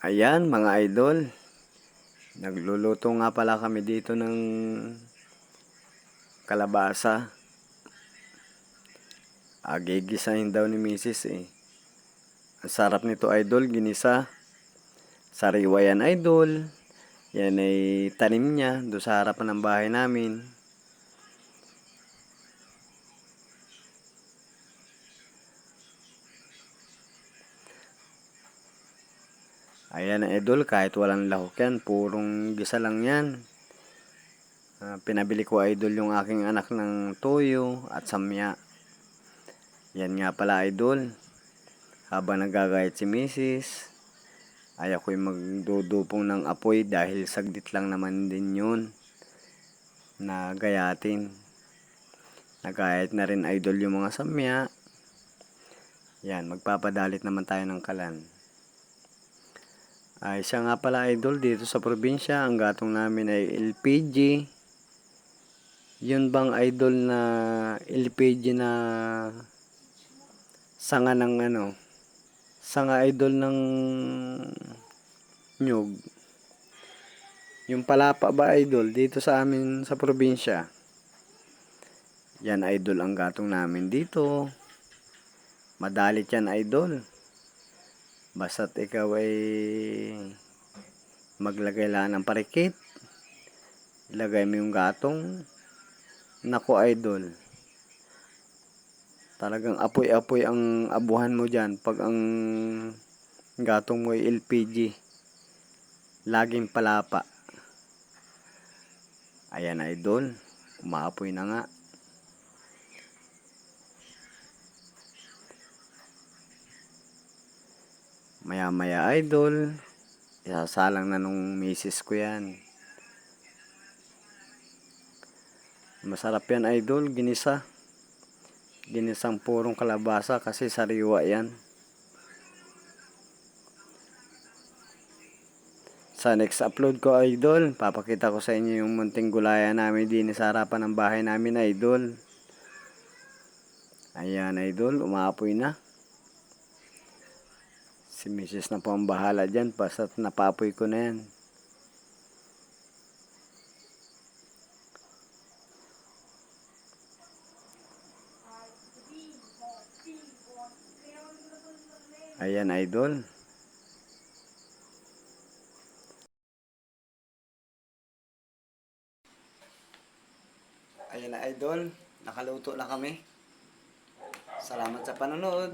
Ayan mga idol, nagluluto nga pala kami dito ng kalabasa. Gigisahin daw ni Mrs. eh. Ang sarap nito idol, ginisa. Sariwa yan idol. Yan ay tanim niya doon sa harapan ng bahay namin. Ayan idol, kahit walang lahok yan, purong gisa lang yan. Pinabili ko idol yung aking anak ng toyo at samya. Yan nga pala idol, habang nagagayat si Mrs. ay ako'y magdudupong ng apoy dahil saglit lang naman din yun na gayatin. Nagayat na rin idol yung mga samya. Yan, magpapadalit naman tayo ng kalan. Ay siya nga pala idol, dito sa probinsya ang gatong namin ay LPG. Yun bang idol na LPG na sanga ng sanga idol ng nyug. Yung palapa ba idol dito sa amin sa probinsya. Yan idol ang gatong namin dito. Madalit yan idol. Basta't ikaw ay maglagay lang ng parikit. Ilagay mo yung gatong. Naku idol. Talagang apoy-apoy ang abuhan mo dyan pag ang gatong mo ay LPG. Laging palapa. Ayan idol. Umaapoy na nga. Maya-maya idol, isasalang na nung misis ko yan. Masarap yan idol, ginisa. Ginisang purong kalabasa kasi sariwa yan. Sa next upload ko idol, papakita ko sa inyo yung munting gulayan namin din sa harapan ng bahay namin idol. Ayan idol, umaapoy na. Si misis na po ang bahala dyan, basta't napapoy ko na yan. Ayan idol. Ayan na idol, nakaluto na kami. Salamat sa panonood.